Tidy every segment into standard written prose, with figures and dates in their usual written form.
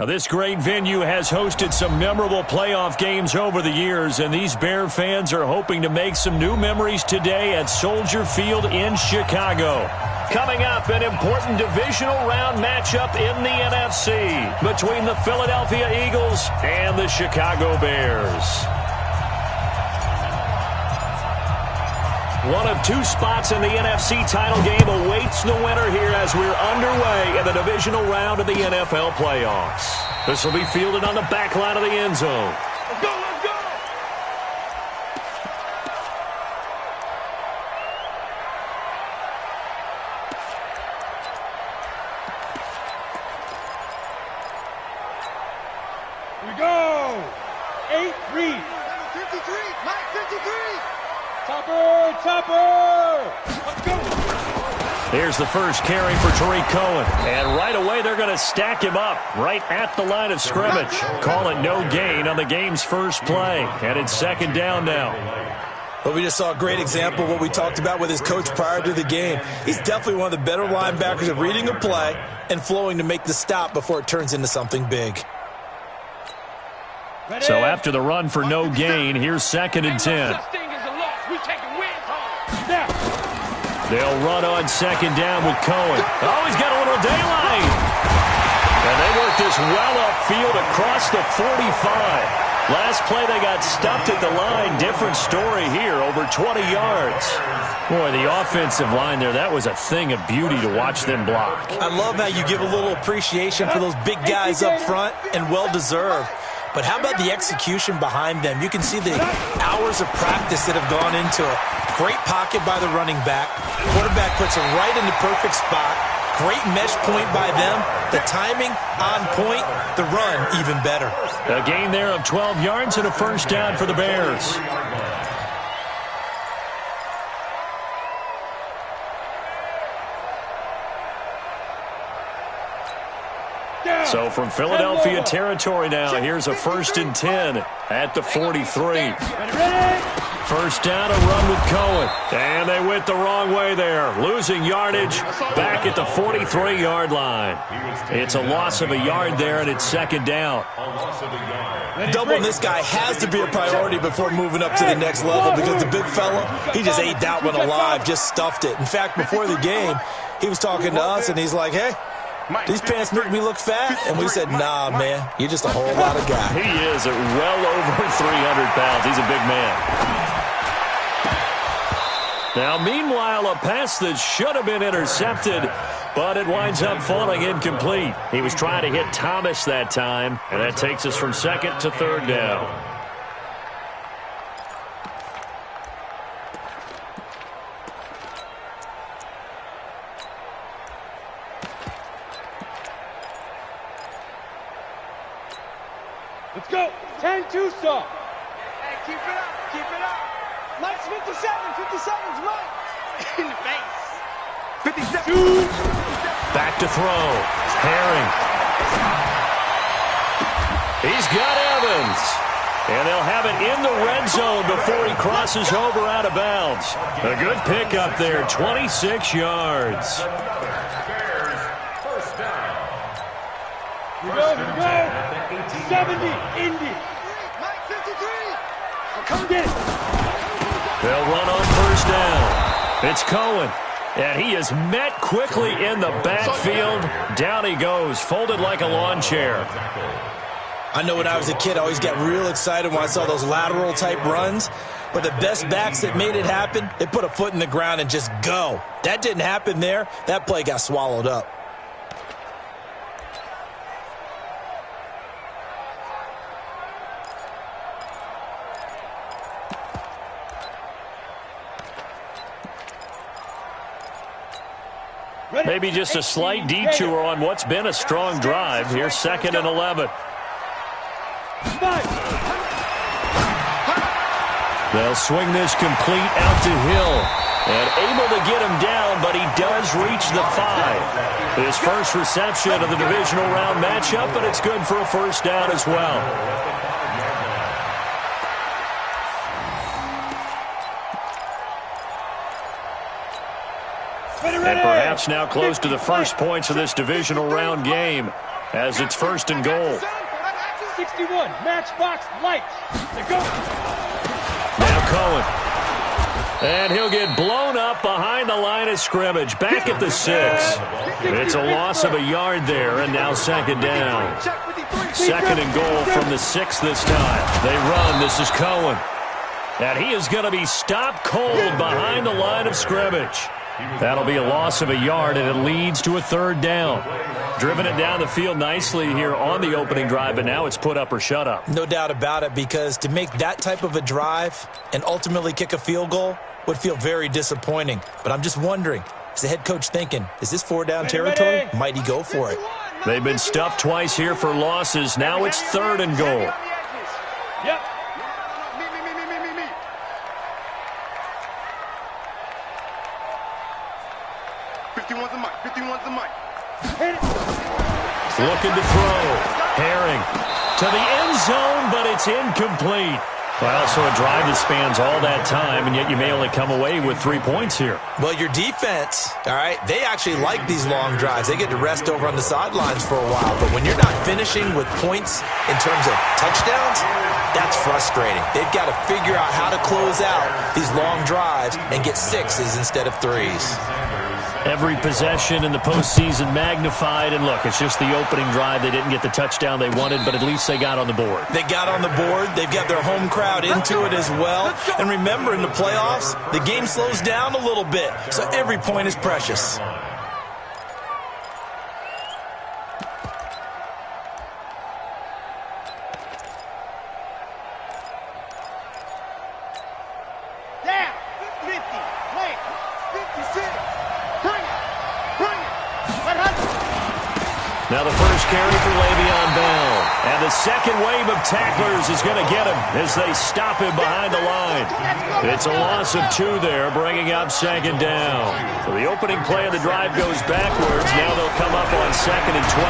Now, this great venue has hosted some memorable playoff games over the years, and these Bear fans are hoping to make some new memories today at Soldier Field in Chicago. Coming up, an important divisional round matchup in the NFC between the Philadelphia Eagles and the Chicago Bears. One of two spots in the NFC title game awaits the winner here as we're underway in the divisional round of the NFL playoffs. This will be fielded on the back line of the end zone. Let's go, let's go! Here we go! 8-3. 53, Mike 53! Topper! Let's go! Here's the first carry for Tariq Cohen. And right away, they're going to stack him up right at the line of scrimmage. Call it no gain on the game's first play. And it's second down now. Well, we just saw a great example of what we talked about with his coach prior to the game. He's definitely one of the better linebackers at reading a play and flowing to make the stop before it turns into something big. So after the run for no gain, here's second and 10. They'll run on second down with Cohen. Oh, he's got a little daylight. And they work this well upfield across the 45. Last play, they got stuffed at the line. Different story here, over 20 yards. Boy, the offensive line there, that was a thing of beauty to watch them block. I love how you give a little appreciation for those big guys up front, and well-deserved. But how about the execution behind them? You can see the hours of practice that have gone into it. Great pocket by the running back. Quarterback puts it right in the perfect spot. Great mesh point by them. The timing on point. The run even better. A gain there of 12 yards and a first down for the Bears. So from Philadelphia territory now, here's a first and 10 at the 43. First down, a run with Cohen. And they went the wrong way there. Losing yardage back at the 43-yard line. It's a loss of a yard there, and it's second down. Doubling this guy has to be a priority before moving up to the next level because the big fella, he just ate that one alive, just stuffed it. In fact, before the game, he was talking to us, and he's like, hey, these pants make me look fat. And we said, nah, man, you're just a whole lot of guy. He is at well over 300 pounds. He's a big man. Now, meanwhile, a pass that should have been intercepted, but it winds up falling incomplete. He was trying to hit Thomas that time, and that takes us from second to third down. Let's go! 10-2 stop. Hey, keep it up, keep it up. Mike's 57, 57's Mike. In the face. 57. Back to throw. Herring. He's got Evans. And they'll have it in the red zone before he crosses over out of bounds. A good pickup there, 26 yards. Here we go. 70, Indy. Mike 53. Come get it. They'll run on first down. It's Cohen. And he is met quickly in the backfield. Down he goes, folded like a lawn chair. I know when I was a kid, I always got real excited when I saw those lateral type runs. But the best backs that made it happen, they put a foot in the ground and just go. That didn't happen there. That play got swallowed up. Maybe just a slight detour on what's been a strong drive. Here's second and 11. They'll swing this complete out to Hill. And able to get him down, but he does reach the 5. His first reception of the divisional round matchup, but it's good for a first down as well. And perhaps now close to the first points of this divisional round game. as it's 1st and goal. 61, matchbox lights. They go. Now Cohen. And he'll get blown up behind the line of scrimmage. Back at the 6. It's a loss of a yard there, and now 2nd down. 2nd and goal from the 6 this time. They run. This is Cohen. And he is going to be stopped cold behind the line of scrimmage. That'll be a loss of a yard, and it leads to a 3rd down. Driven it down the field nicely here on the opening drive, but now it's put up or shut up. No doubt about it, because to make that type of a drive and ultimately kick a field goal would feel very disappointing. But I'm just wondering, is the head coach thinking, is this 4-down territory? Might he go for it? They've been stuffed twice here for losses. Now it's 3rd and goal. Yep. 51's the mic. 51's the mic. Looking to throw. Herring to the end zone, but it's incomplete. Well, so a drive that spans all that time, and yet you may only come away with 3 points here. Well, your defense, all right, they actually like these long drives. They get to rest over on the sidelines for a while. But when you're not finishing with points in terms of touchdowns, that's frustrating. They've got to figure out how to close out these long drives and get 6s instead of 3s. Every possession in the postseason magnified, and look, it's just the opening drive. They didn't get the touchdown they wanted, but at least they got on the board. They got on the board. They've got their home crowd into it as well. And remember, in the playoffs, the game slows down a little bit, so every point is precious. Now the first carry for Le'Veon Bell. And the second wave of tacklers is going to get him as they stop him behind the line. It's a loss of 2 there, bringing up 2nd down. So the opening play of the drive goes backwards. Now they'll come up on 2nd and 12.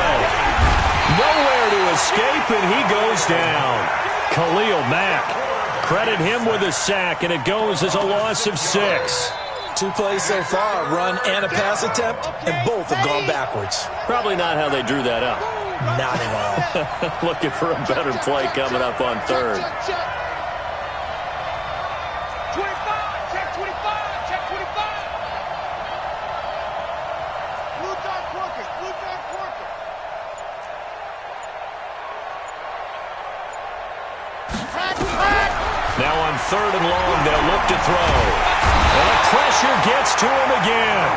Nowhere to escape, and he goes down. Khalil Mack. Credit him with a sack, and it goes as a loss of 6. 2 plays so far, a run and a pass attempt, and both have gone backwards. Probably not how they drew that up. Not at all. Looking for a better play coming up on 3rd. 25, check 25, check 25. Blue dot Corker, blue dot Corker. Now on 3rd and long, they'll look to throw. And the pressure gets to him again.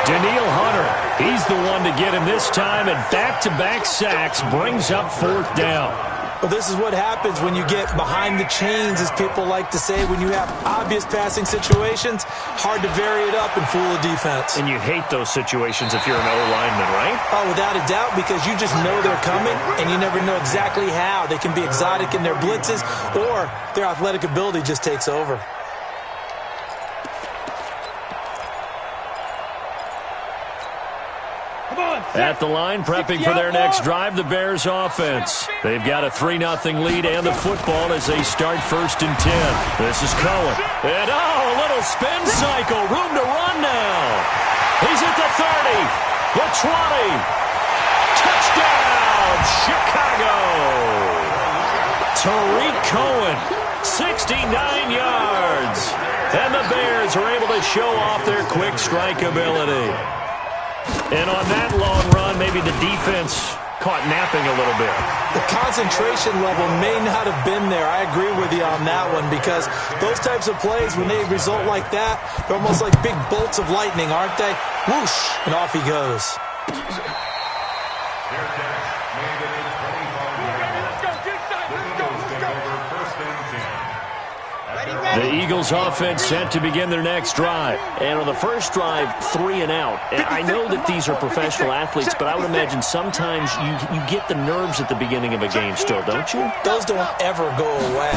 Daniil Hunter, he's the one to get him this time, and back-to-back sacks brings up 4th down. Well, this is what happens when you get behind the chains, as people like to say. When you have obvious passing situations, hard to vary it up and fool a defense. And you hate those situations if you're an O-lineman, right? Oh, without a doubt, because you just know they're coming, and you never know exactly how. They can be exotic in their blitzes, or their athletic ability just takes over. At the line, prepping for their next drive, the Bears offense. They've got a 3-0 lead and the football as they start 1st and 10. This is Cohen. And a little spin cycle. Room to run now. He's at the 30, the 20. Touchdown, Chicago. Tariq Cohen, 69 yards. And the Bears are able to show off their quick strike ability. And on that long run, maybe the defense caught napping a little bit. The concentration level may not have been there. I agree with you on that one, because those types of plays, when they result like that, they're almost like big bolts of lightning, aren't they? Whoosh, and off he goes. The Eagles offense set to begin their next drive. And on the first drive, 3 and out. And I know that these are professional athletes, but I would imagine sometimes you get the nerves at the beginning of a game still, don't you? Those don't ever go away.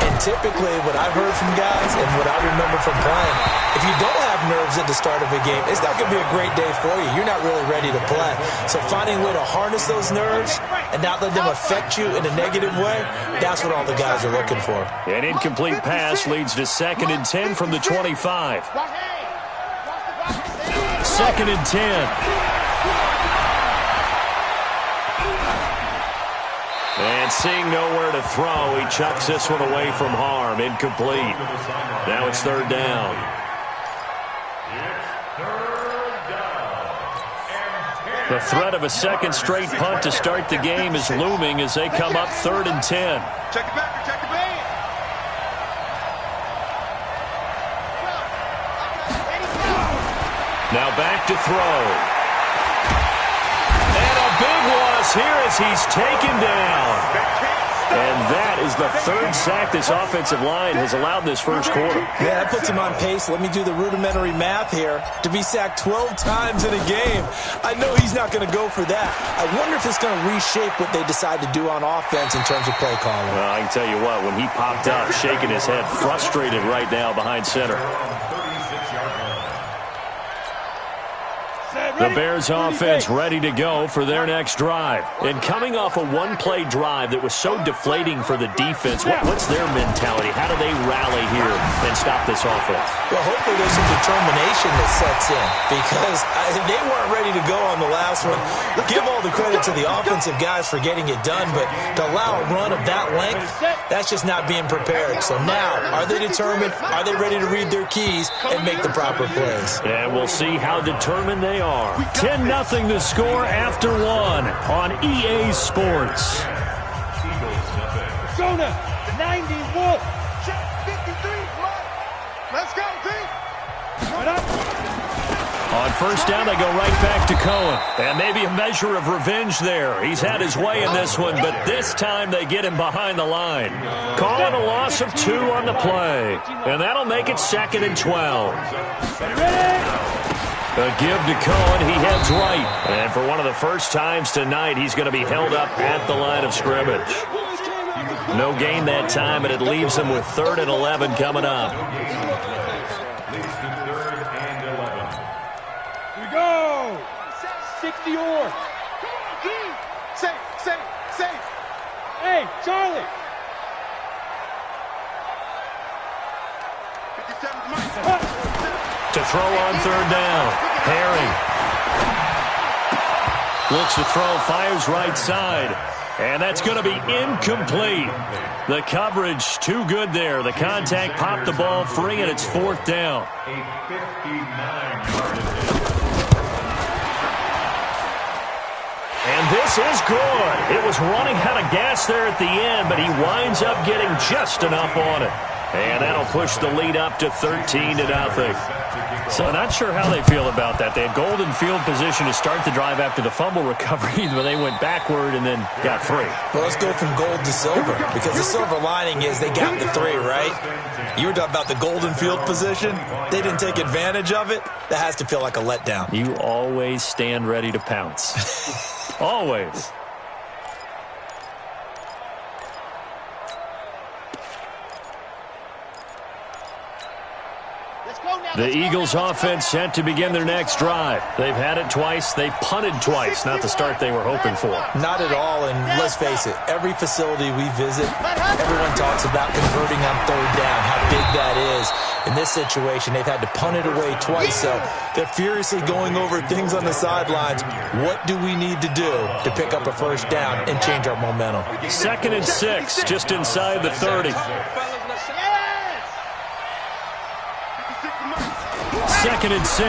And typically what I've heard from guys and what I remember from playing, if you don't have nerves at the start of a game, it's not going to be a great day for you. You're not really ready to play. So finding a way to harness those nerves and not let them affect you in a negative way, that's what all the guys are looking for. An incomplete pass leads to 2nd and 10 from the 25. 2nd and 10. And seeing nowhere to throw, he chucks this one away from harm. Incomplete. Now it's third down. The threat of a second straight punt to start the game is looming as they come up 3rd and 10. Check it back, check it back. Now back to throw. And a big loss here as he's taken down. And that is the 3rd sack this offensive line has allowed this first quarter. Yeah, that puts him on pace. Let me do the rudimentary math here. To be sacked 12 times in a game, I know he's not going to go for that. I wonder if it's going to reshape what they decide to do on offense in terms of play calling. Well, I can tell you what, when he popped up, shaking his head, frustrated right now behind center. The Bears offense ready to go for their next drive. And coming off a one-play drive that was so deflating for the defense, what's their mentality? How do they rally here and stop this offense? Well, hopefully there's some determination that sets in because they weren't ready to go on the last one. Give all the credit to the offensive guys for getting it done, but to allow a run of that length, that's just not being prepared. So now, are they determined? Are they ready to read their keys and make the proper plays? And we'll see how determined they are. 10-0 the score after 1 on EA Sports. Arizona, 90 Wolf. 53, let's go, team. On first down, they go right back to Cohen. And maybe a measure of revenge there. He's had his way in this one, but this time they get him behind the line. Calling a loss of 2 on the play. And that'll make it 2nd and 12. A give to Cohen. He heads right. And for one of the first times tonight, he's going to be held up at the line of scrimmage. No gain that time, but it leaves him with 3rd and 11 coming up. Here we go. 60 or. Safe. Hey, Charlie. 57's Mike. To throw on 3rd down. Herring. Looks to throw, fires right side. And that's going to be incomplete. The coverage too good there. The contact popped the ball free, and it's 4th down. And this is good. It was running out of gas there at the end, but he winds up getting just enough on it. And that'll push the lead up to 13-0. So not sure how they feel about that. They had golden field position to start the drive after the fumble recovery, but they went backward and then got 3. Well, let's go from gold to silver, because the silver lining is they got the 3, right? You were talking about the golden field position. They didn't take advantage of it. That has to feel like a letdown. You always stand ready to pounce. Always. The Eagles offense set to begin their next drive. They've had it twice. They've punted twice. Not the start they were hoping for. Not at all, and let's face it, every facility we visit, everyone talks about converting on 3rd down, how big that is. In this situation, they've had to punt it away twice, so they're furiously going over things on the sidelines. What do we need to do to pick up a first down and change our momentum? 2nd and 6, just inside the 30. 2nd and 6.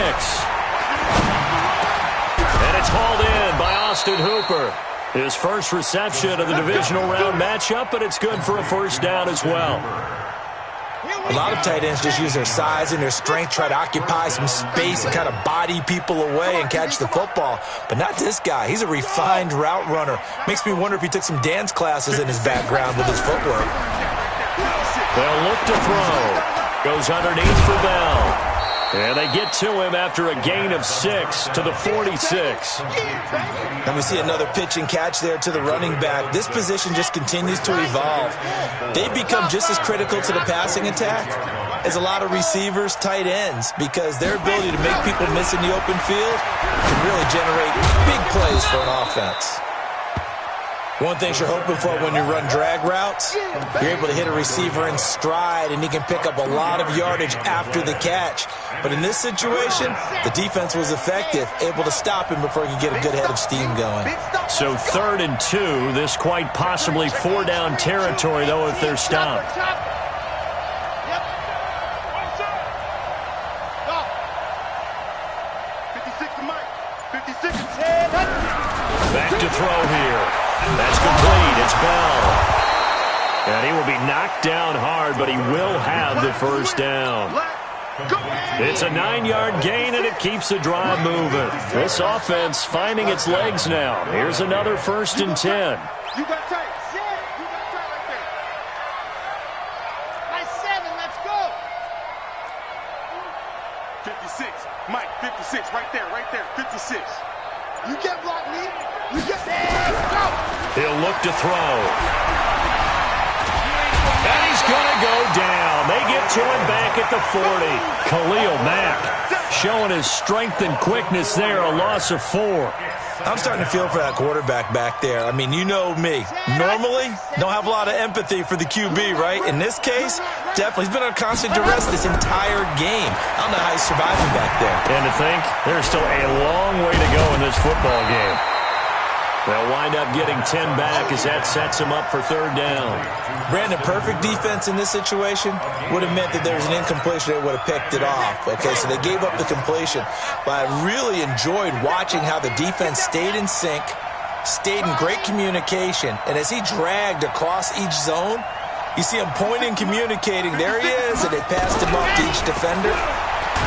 And it's hauled in by Austin Hooper. His first reception of the divisional round matchup, but it's good for a first down as well. A lot of tight ends just use their size and their strength, try to occupy some space and kind of body people away and catch the football. But not this guy. He's a refined route runner. Makes me wonder if he took some dance classes in his background with his footwork. They'll look to throw. Goes underneath for Bell. And they get to him after a gain of 6 to the 46. And we see another pitch and catch there to the running back. This position just continues to evolve. They become just as critical to the passing attack as a lot of receivers, tight ends, because their ability to make people miss in the open field can really generate big plays for an offense. One thing you're hoping for when you run drag routes, you're able to hit a receiver in stride, and he can pick up a lot of yardage after the catch. But in this situation, the defense was effective, able to stop him before he could get a good head of steam going. So 3rd and 2. This quite possibly 4-down territory, though, if they're stopped. 56 to Mike. 56. Back to throw here. That's complete. It's Bell. And he will be knocked down hard, but he will have the first down. It's a 9-yard gain, and it keeps the drive moving. This offense finding its legs now. Here's another 1st and 10. You got tight. You got tight right there. Nice 7. Let's go. 56. Mike, 56. Right there. 56. You can't block me. You can't. Go. He'll look to throw. And he's going to go down. They get to him back at the 40. Khalil Mack showing his strength and quickness there, a loss of 4. I'm starting to feel for that quarterback back there. I mean, you know me. Normally, don't have a lot of empathy for the QB, right? In this case, definitely. He's been on constant duress this entire game. I don't know how he's surviving back there. And to think, there's still a long way to go in this football game. They'll wind up getting 10 back as that sets him up for 3rd down. Brandon, perfect defense in this situation would have meant that there was an incompletion. They would have picked it off. Okay, so they gave up the completion. But I really enjoyed watching how the defense stayed in sync, stayed in great communication, and as he dragged across each zone, you see him pointing, communicating. There he is, and they passed him off to each defender.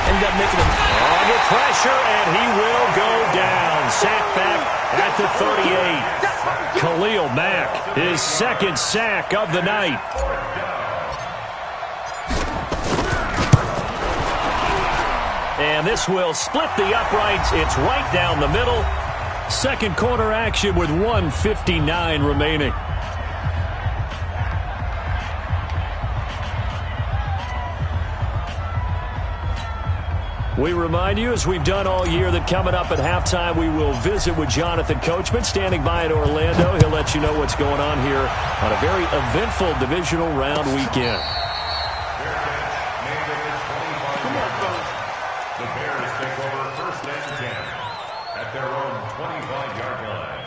Ended up making him under pressure, and he will go down. Sacked back at the 38. Khalil Mack, his 2nd sack of the night. And this will split the uprights. It's right down the middle. 2nd quarter action with 1:59 remaining. We remind you, as we've done all year, that coming up at halftime, we will visit with Jonathan Coachman, standing by in Orlando. He'll let you know what's going on here on a very eventful divisional round weekend. The Bears take over 1st and 10 at their own 25-yard line.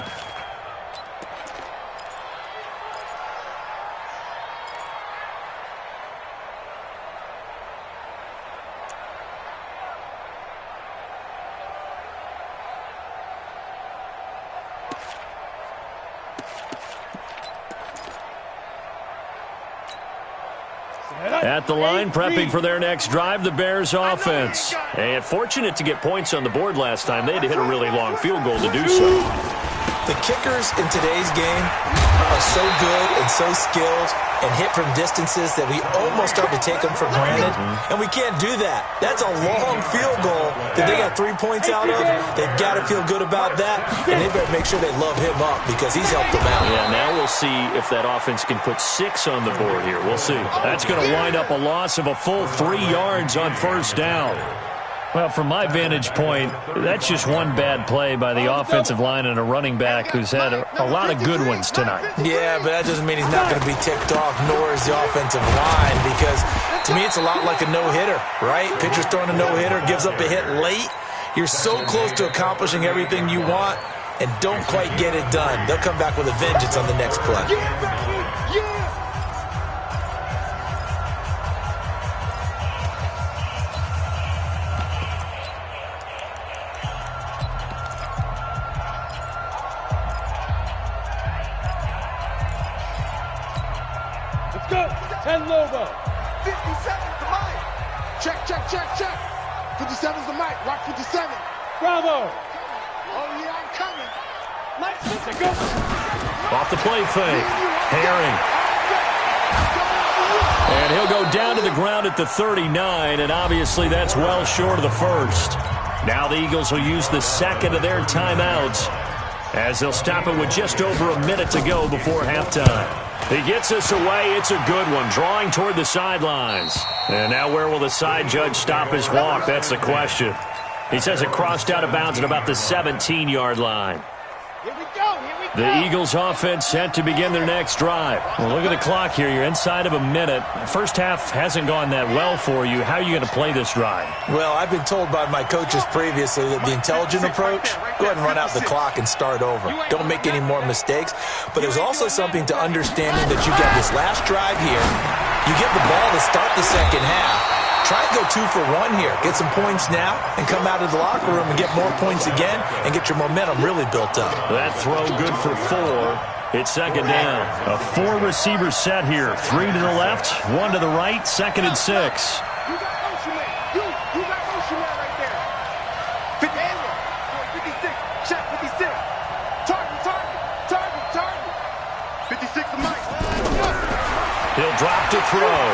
At the line, prepping for their next drive, the Bears offense. And fortunate to get points on the board last time. They had to hit a really long field goal to do so. The kickers in today's game are so good and so skilled and hit from distances that we almost start to take them for granted. And we can't do that. That's a long field goal that they got 3 points out of. They've got to feel good about that, and they better make sure they love him up because he's helped them out. Yeah, now we'll see if that offense can put 6 on the board here. We'll see. That's going to wind up a loss of a full 3 yards on 1st down. Well, from my vantage point, that's just one bad play by the offensive line and a running back who's had a lot of good ones tonight. Yeah, but that doesn't mean he's not going to be ticked off, nor is the offensive line, because to me it's a lot like a no-hitter, right? Pitcher's throwing a no-hitter, gives up a hit late. You're so close to accomplishing everything you want and don't quite get it done. They'll come back with a vengeance on the next play. Let's go. 10 Lobo. 57 to Mike. Check. 57's the Mike. Rock 57. Bravo. Oh, yeah, I'm coming. Let's go. Off the play fake. Herring. And he'll go down to the ground at the 39, and obviously that's well short of the 1st. Now the Eagles will use the 2nd of their timeouts as they'll stop it with just over a minute to go before halftime. He gets us away. It's a good one, drawing toward the sidelines. And now where will the side judge stop his walk? That's the question. He says it crossed out of bounds at about the 17-yard line. Here we go. The Eagles offense set to begin their next drive. Well, look at the clock here. You're inside of a minute. First half hasn't gone that well for you. How are you going to play this drive? Well, I've been told by my coaches previously that the intelligent approach, go ahead and run out the clock and start over. Don't make any more mistakes. But there's also something to understanding that you get this last drive here. You get the ball to start the second half. Try and go 2 for 1 here. Get some points now and come out of the locker room and get more points again and get your momentum really built up. That throw good for 4. It's second down. A 4-receiver set here. 3 to the left, 1 to the right, 2nd and 6. You got motion man. You got motion man right there. 56. Shot 56. Target. 56 to Mike. He'll drop to throw.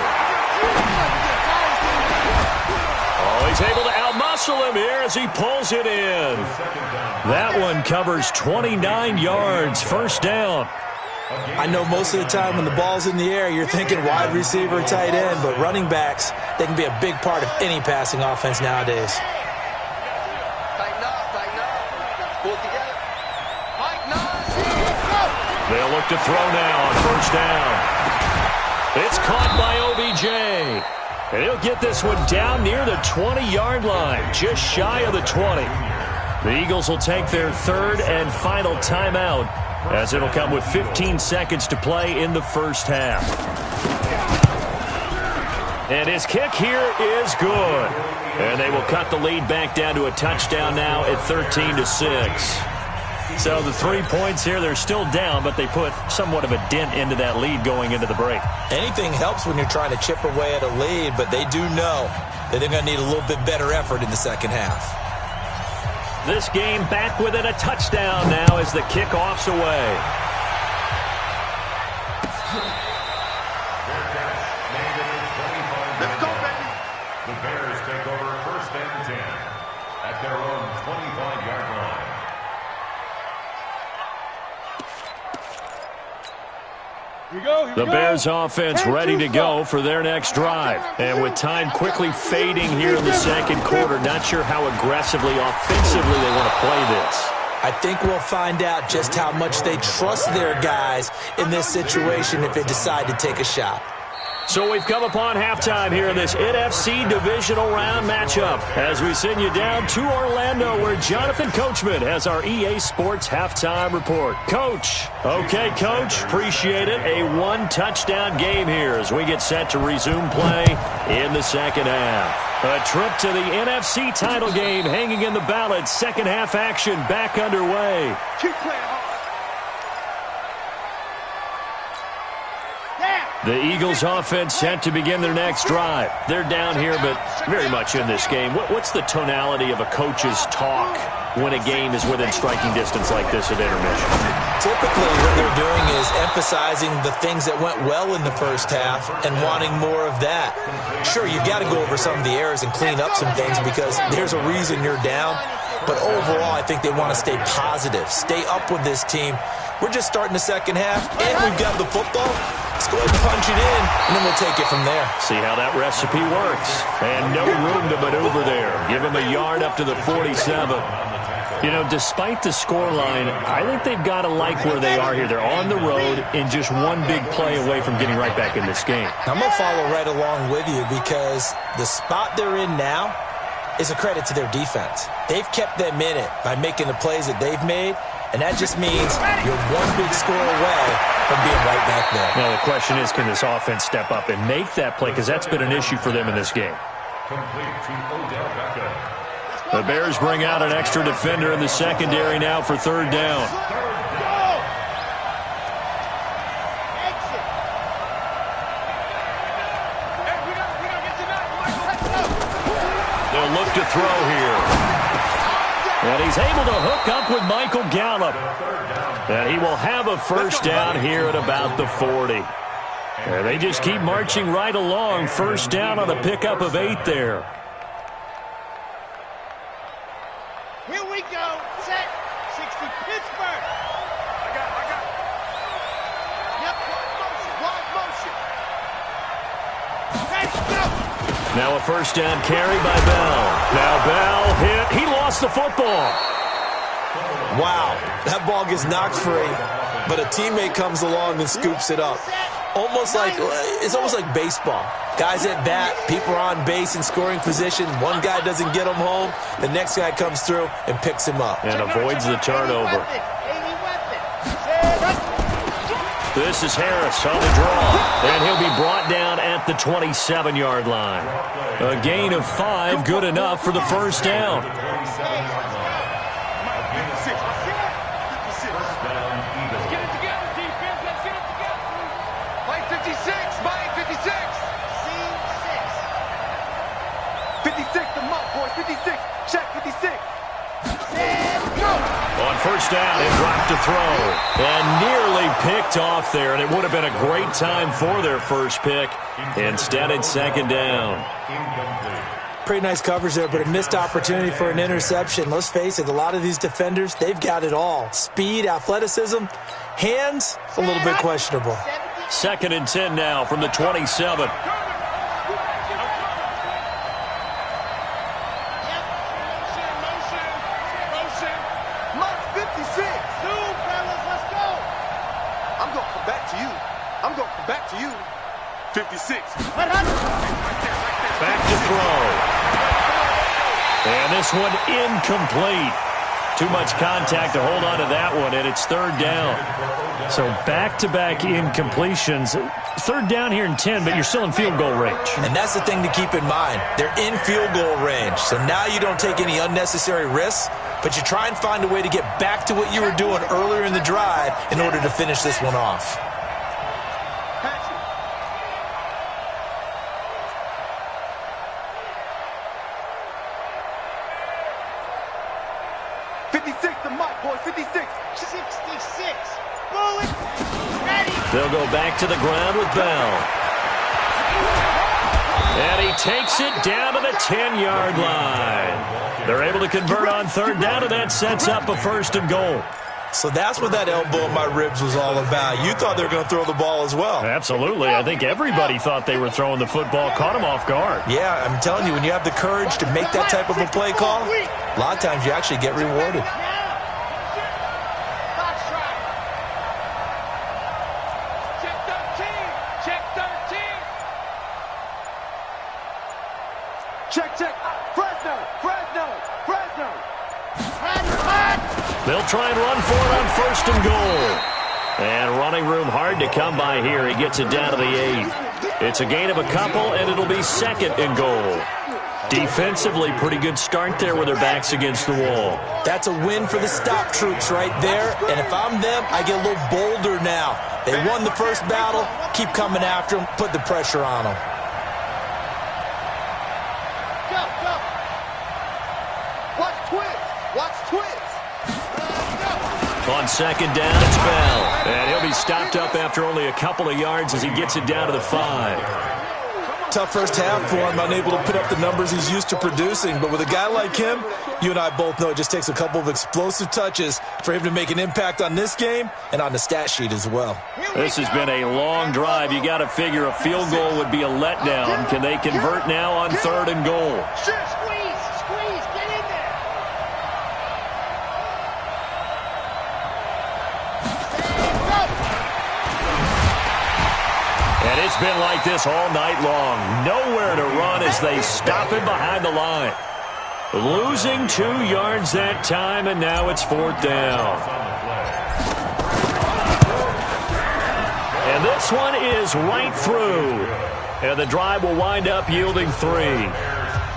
Oh, he's able to outmuscle him here as he pulls it in. That one covers 29 yards. First down. I know most of the time when the ball's in the air, you're thinking wide receiver, tight end, but running backs, they can be a big part of any passing offense nowadays. Tighten up. Pull it together. Mike, They'll look to throw now on first down. It's caught by OBJ. And he'll get this one down near the 20-yard line, just shy of the 20. The Eagles will take their 3rd and final timeout, as it'll come with 15 seconds to play in the first half. And his kick here is good. And they will cut the lead back down to a touchdown now at 13-6. So the 3 points here, they're still down, but they put somewhat of a dent into that lead going into the break. Anything helps when you're trying to chip away at a lead, but they do know that they're going to need a little bit better effort in the second half. This game back within a touchdown now as the kickoff's away. Let's go, baby. The Bears take over 1st and 10 at their own 25-yard line. The Bears offense ready to go for their next drive. And with time quickly fading here in the second quarter, not sure how aggressively, offensively they want to play this. I think we'll find out just how much they trust their guys in this situation if they decide to take a shot. So we've come upon halftime here in this NFC divisional round matchup as we send you down to Orlando where Jonathan Coachman has our EA Sports halftime report. Coach. Okay, Coach. Appreciate it. A 1-touchdown game here as we get set to resume play in the second half. A trip to the NFC title game hanging in the balance. Second half action back underway. Keep playing hard. The Eagles offense set to begin their next drive. They're down here, but very much in this game. What's the tonality of a coach's talk when a game is within striking distance like this at intermission? Typically, what they're doing is emphasizing the things that went well in the first half and wanting more of that. Sure, you've got to go over some of the errors and clean up some things because there's a reason you're down. But overall, I think they want to stay positive, stay up with this team. We're just starting the second half, and we've got the football. Let's go ahead and punch it in, and then we'll take it from there. See how that recipe works. And no room to maneuver there. Give them a yard up to the 47. You know, despite the scoreline, I think they've got to like where they are here. They're on the road and just one big play away from getting right back in this game. I'm going to follow right along with you because the spot they're in now is a credit to their defense. They've kept them in it by making the plays that they've made, and that just means you're one big score away from being right back there. Now, the question is, can this offense step up and make that play? Because that's been an issue for them in this game. Complete to Odell Beckham. The Bears bring out an extra defender in the secondary now for 3rd down. They'll look to throw here. And he's able to hook up with Michael Gallup. And he will have a first down here at about the 40. And they just keep marching right along. First down on a pickup of 8 there. Here we go. Set. 60 Pittsburgh. I got. Yep. Block motion. Let's go. Now a first down carry by Bell. Now Bell hit. He lost the football. Wow, that ball gets knocked free, but a teammate comes along and scoops it up. It's almost like baseball. Guys at bat, people are on base in scoring position. One guy doesn't get him home, the next guy comes through and picks him up. And avoids the turnover. This is Harris on the draw, and he'll be brought down at the 27-yard line. A gain of 5, good enough for the first down. On first down, it dropped to throw. And nearly picked off there, and it would have been a great time for their first pick. Instead, it's second down. Pretty nice coverage there, but a missed opportunity for an interception. Let's face it, a lot of these defenders, they've got it all. Speed, athleticism, hands, a little bit questionable. Second and 10 now from the 27. Back to you. 56. Back to throw. And this one incomplete. Too much contact to hold on to that one, and it's third down. So back-to-back incompletions. Third down here in 10, but you're still in field goal range. And that's the thing to keep in mind. They're in field goal range. So now you don't take any unnecessary risks, but you try and find a way to get back to what you were doing earlier in the drive in order to finish this one off. 56 to Mike, boy, 56. 66. Bullet. Ready. They'll go back to the ground with Bell. And he takes it down to the 10-yard line. They're able to convert on third down, and that sets up a first and goal. So that's what that elbow in my ribs was all about. You thought they were going to throw the ball as well. Absolutely. I think everybody thought they were throwing the football, caught him off guard. Yeah, I'm telling you, when you have the courage to make that type of a play call, a lot of times you actually get rewarded. Check. Fresno. They'll try and run for it on first and goal. And running room hard to come by here. He gets it down to the 8. It's a gain of a couple, and it'll be second and goal. Defensively, pretty good start there with their backs against the wall. That's a win for the stop troops right there. And if I'm them, I get a little bolder now. They won the first battle. Keep coming after them. Put the pressure on them. Watch twist. On second down, it's Bell. And he'll be stopped up after only a couple of yards as he gets it down to the 5. Tough first half for him, unable to put up the numbers he's used to producing. But with a guy like him, you and I both know it just takes a couple of explosive touches for him to make an impact on this game and on the stat sheet as well. This has been a long drive. You got to figure a field goal would be a letdown. Can they convert now on third and goal? Squeeze, get in there. And it's been like this all night long. Nowhere to run as they stop him behind the line. Losing 2 yards that time, and now it's fourth down. And this one is right through. And the drive will wind up yielding 3.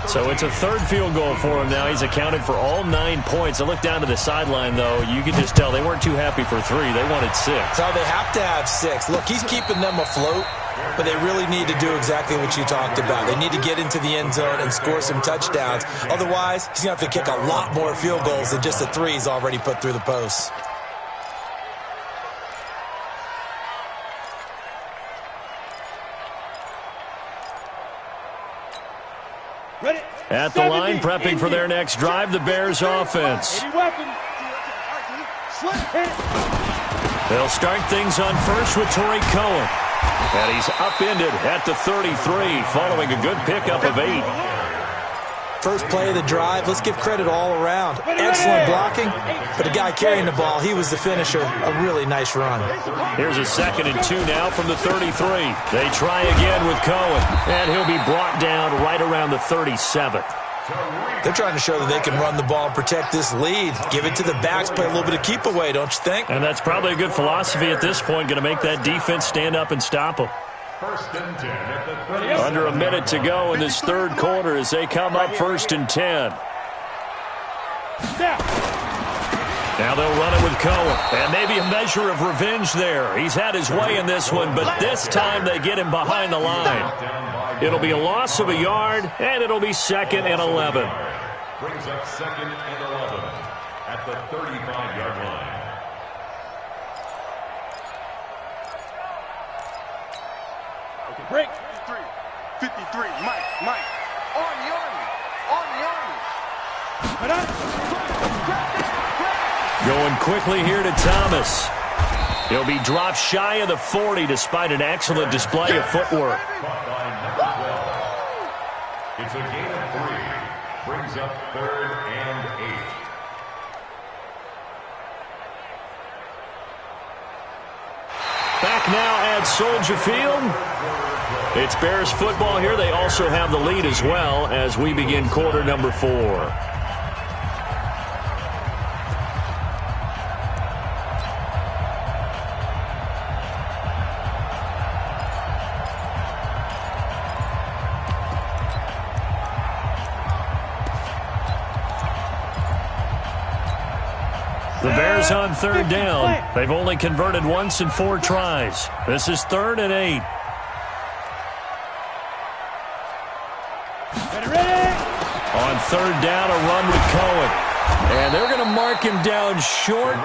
So it's a third field goal for him now. He's accounted for all 9 points. I look down to the sideline, though. You can just tell they weren't too happy for 3. They wanted 6. So they have to have 6. Look, he's keeping them afloat, but they really need to do exactly what you talked about. They need to get into the end zone and score some touchdowns. Otherwise, he's going to have to kick a lot more field goals than just the 3 he's already put through the posts. At the line, prepping for their next drive, the Bears offense. They'll start things on first with Torrey Cohen. And he's upended at the 33 following a good pickup of 8. first play of the drive. Let's give credit all around. Excellent blocking, but the guy carrying the ball, he was the finisher. A really nice run. Here's a 2nd and 2 now from the 33. They try again with Cohen, and he'll be brought down right around the 37th. They're trying to show that they can run the ball and protect this lead. Give it to the backs, play a little bit of keep away, don't you think? And that's probably a good philosophy at this point, going to make that defense stand up and stop them. 1st and 10 at the 30. Under a minute to go in this 3rd quarter as they come up 1st and 10. Now they'll run it with Cohen. And maybe a measure of revenge there. He's had his way in this one, but this time they get him behind the line. It'll be a loss of a yard, and it'll be 2nd and 11. Brings up 2nd and 11 at the 35-yard line. Break. 53, Mike. On the army. Going quickly here to Thomas. He'll be dropped shy of the 40 despite an excellent display of footwork. Caught by number 12. It's a gain of 3. Brings up 3rd and 8. Back now at Soldier Field. It's Bears football here. They also have the lead as well as we begin quarter number 4. The Bears on 3rd down. They've only converted once in 4 tries. This is 3rd and 8. On 3rd down, a run with Cohen. And they're going to mark him down short,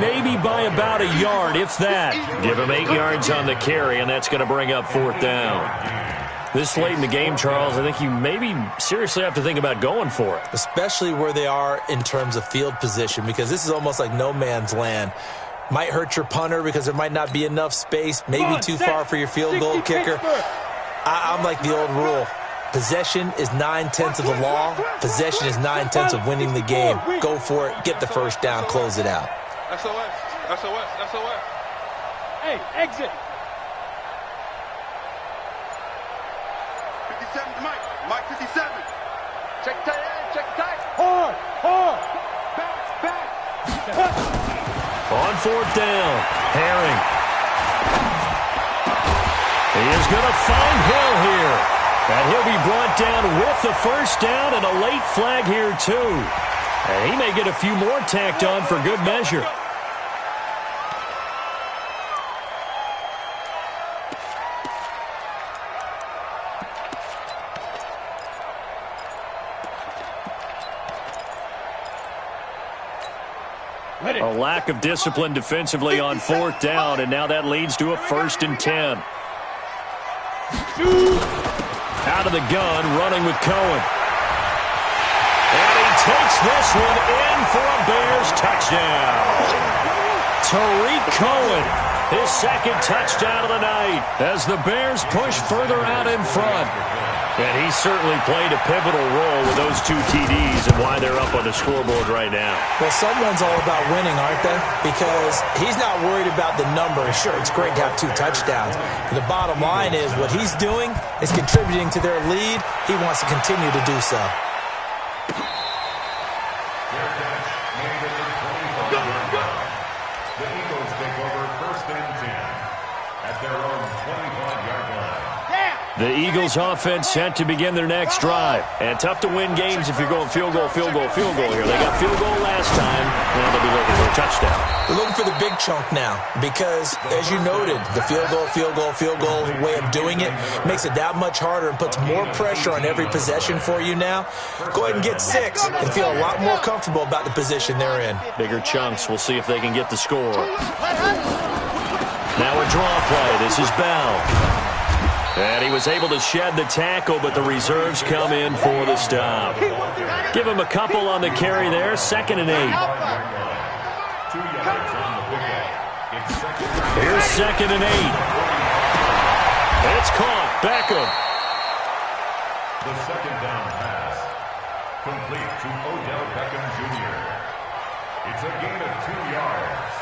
maybe by about a yard, if that. Give him 8 yards on the carry, and that's going to bring up 4th down. This late in the game, Charles, I think you maybe seriously have to think about going for it. Especially where they are in terms of field position, because this is almost like no man's land. Might hurt your punter because there might not be enough space, maybe too far for your field goal kicker. I'm like the old rule. Possession is 9/10 of the law. Possession is 9/10 of winning the game. Go for it. Get the first down. Close it out. SOS. Hey, exit. 57 to Mike 57. Check tight end, check tight. Hard. Back. On 4th down, Herring. He is going to find Hill here. And he'll be brought down with the first down and a late flag here, too. And he may get a few more tacked on for good measure. A lack of discipline defensively on 4th down, and now that leads to a 1st and 10. Out of the gun, running with Cohen. And he takes this one in for a Bears touchdown. Tariq Cohen, his 2nd touchdown of the night as the Bears push further out in front. And he certainly played a pivotal role with those 2 TDs and why they're up on the scoreboard right now. Well, someone's all about winning, aren't they? Because he's not worried about the number. Sure, it's great to have 2 touchdowns. But the bottom line is what he's doing is contributing to their lead. He wants to continue to do so. The Eagles take over 1st and 10 at their own 25-yard line. The Eagles offense set to begin their next drive. And tough to win games if you're going field goal here. They got field goal last time. Now they'll be looking for a touchdown. They're looking for the big chunk now because, as you noted, the field goal way of doing it makes it that much harder and puts more pressure on every possession for you now. Go ahead and get 6 and feel a lot more comfortable about the position they're in. Bigger chunks. We'll see if they can get the score. Now a draw play. This is Bell. And he was able to shed the tackle, but the reserves come in for the stop. Give him a couple on the carry there. 2nd and 8. 2 yards on the pickup. It's 2nd. Here's 2nd and 8. It's caught. Beckham. The 2nd down pass. complete to Odell Beckham Jr. It's a gain of 2 yards,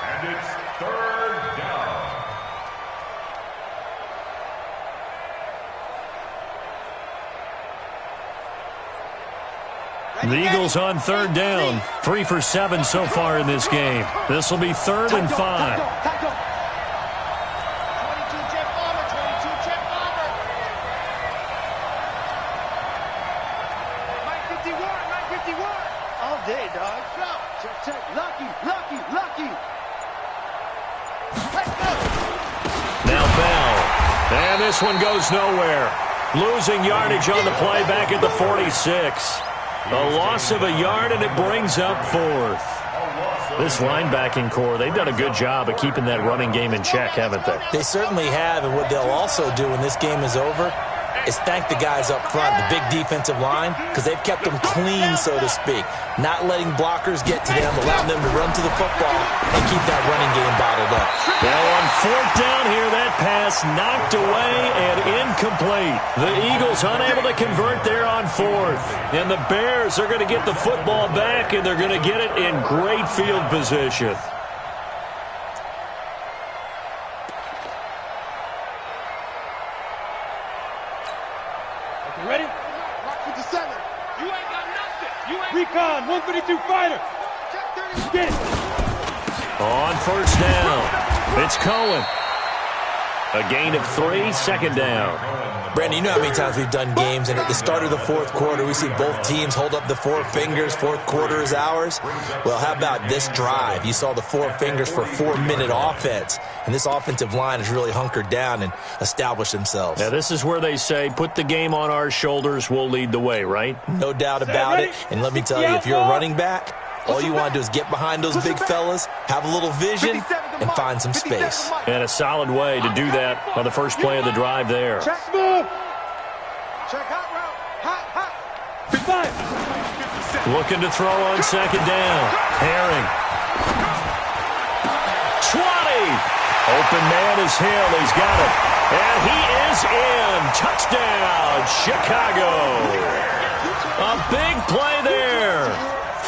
and it's 3rd down. The Eagles on 3rd down. 3 for 7 so far in this game. This will be 3rd and 5. 22-jet bomber, 22-jet bomber. Mike 51. All day, dog. Go. Check. Lucky. Let's go. Now Bell. And this one goes nowhere. Losing yardage on the play back at the 46. A loss of a yard, and it brings up 4th. This linebacking core, they've done a good job of keeping that running game in check, haven't they? They certainly have, and what they'll also do when this game is over is thank the guys up front, the big defensive line, because they've kept them clean, so to speak. Not letting blockers get to them, allowing them to run to the football and keep that running game bottled up. Now on 4th down here, that pass knocked away and incomplete. The Eagles unable to convert there on 4th. And the Bears are going to get the football back, and they're going to get it in great field position. Ready? Rock 57. You ain't got nothing. Recon, 132 fighter. Get it. On 1st down, it's Cohen. A gain of 3, 2nd down. Brandon, you know how many times we've done games, and at the start of the 4th quarter, we see both teams hold up the 4 fingers, 4th quarter is ours. Well, how about this drive? You saw the 4 fingers for 4-minute offense, and this offensive line has really hunkered down and established themselves. Now, this is where they say, put the game on our shoulders, we'll lead the way, right? No doubt about it, and let me tell you, if you're a running back, all you want to do is get behind those big fellas, have a little vision, and find some space. And a solid way to do that on the first play of the drive there. Check move. Check hot route. Hot. 5. Looking to throw on 2nd down. Herring. 20. Open man is Hill. He's got it. And he is in. Touchdown, Chicago. A big play there.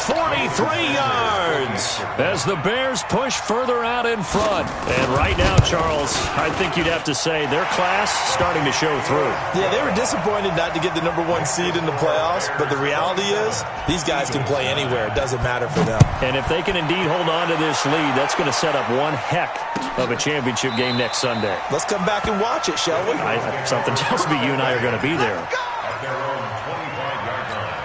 43 yards as the Bears push further out in front. And right now, Charles, I think you'd have to say their class starting to show through. Yeah, they were disappointed not to get the #1 seed in the playoffs, but the reality is these guys can play anywhere. It doesn't matter for them. And if they can indeed hold on to this lead, that's going to set up one heck of a championship game next Sunday. Let's come back and watch it, shall we? Something tells me you and I are going to be there. At their own 25-yard line.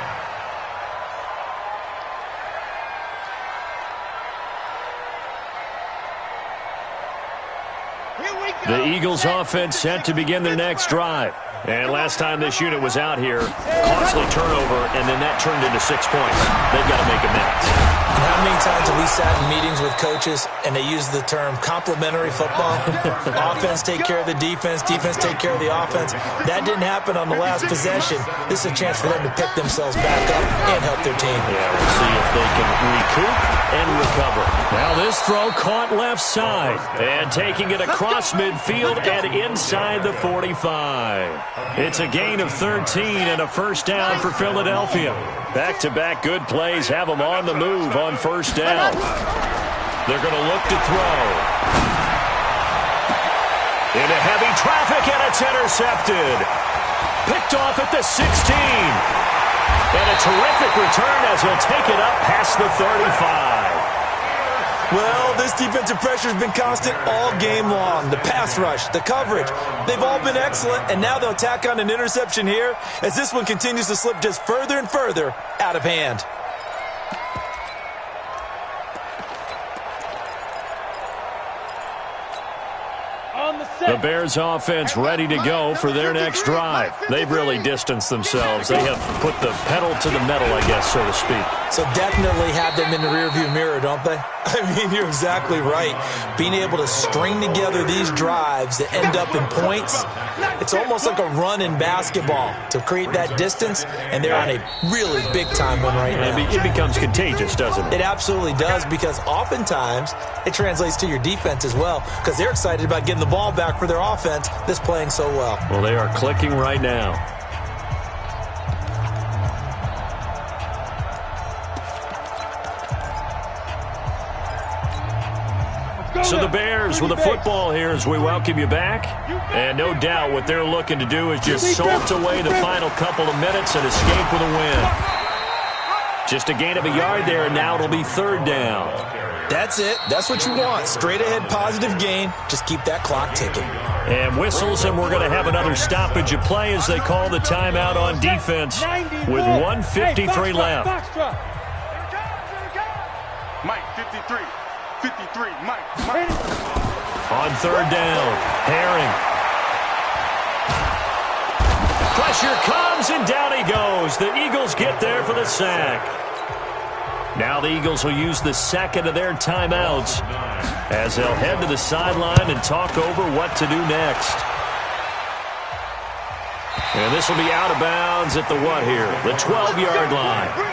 The Eagles offense set to begin their next drive. And last time this unit was out here, costly turnover, and then that turned into 6 points. They've got to make amends. And how many times have we sat in meetings with coaches and they use the term complementary football? Offense take care of the defense, defense take care of the offense. That didn't happen on the last possession. This is a chance for them to pick themselves back up and help their team. Yeah, we'll see if they can recoup and recover. Now this throw caught left side and taking it across midfield and inside the 45. It's a gain of 13 and a 1st down for Philadelphia. Back-to-back good plays have them on the move on 1st down. They're going to look to throw. Into heavy traffic, and it's intercepted. Picked off at the 16. And a terrific return as he'll take it up past the 35. Well, this defensive pressure has been constant all game long. The pass rush, the coverage, they've all been excellent, and now they'll tack on an interception here as this one continues to slip just further and further out of hand. The Bears offense ready to go for their next drive. They've really distanced themselves. They have put the pedal to the metal, I guess, so to speak. So definitely have them in the rearview mirror, don't they? I mean, you're exactly right. Being able to string together these drives that end up in points, it's almost like a run in basketball to create that distance, and they're on a really big-time one right now. It becomes contagious, doesn't it? It absolutely does, because oftentimes it translates to your defense as well, because they're excited about getting the ball back for their offense that's playing so well. Well, they are clicking right now. So the Bears with the football here as we welcome you back. And no doubt what they're looking to do is just salt away the final couple of minutes and escape with a win. Just a gain of a yard there, and now it'll be 3rd down. That's it. That's what you want. Straight ahead positive gain. Just keep that clock ticking. And whistles, and we're going to have another stoppage of play as they call the timeout on defense with 1:53 left. Mike, 53. 53, Mike. On 3rd down, Herring. Pressure comes, and down he goes. The Eagles get there for the sack. Now the Eagles will use the second of their timeouts as they'll head to the sideline and talk over what to do next. And this will be out of bounds at the what here? The 12-yard line.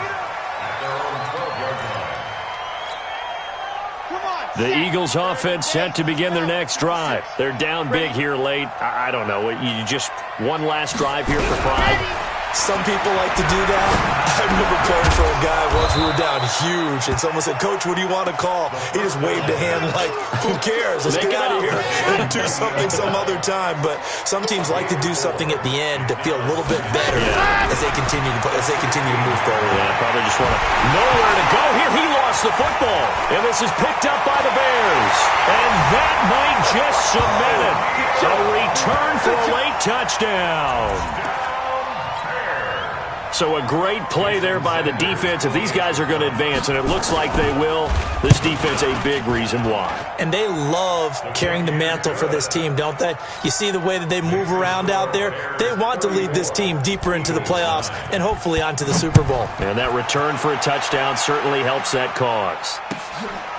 The Eagles offense set to begin their next drive. They're down big here late. I don't know. You just one last drive here for pride. Some people like to do that. I remember playing for a guy once. We were down huge, and someone said, "Coach, what do you want to call?" He just waved a hand like, "Who cares? Let's get out of here and do something some other time." But some teams like to do something at the end to feel a little bit better as they continue to move forward. Yeah, probably just want to know where to go here. He lost the football, and this is picked up by the Bears, and that might just cement it. A return for a late touchdown. So a great play there by the defense. If these guys are going to advance, and it looks like they will, this defense a big reason why. And they love carrying the mantle for this team, don't they? You see the way that they move around out there? They want to lead this team deeper into the playoffs and hopefully onto the Super Bowl. And that return for a touchdown certainly helps that cause.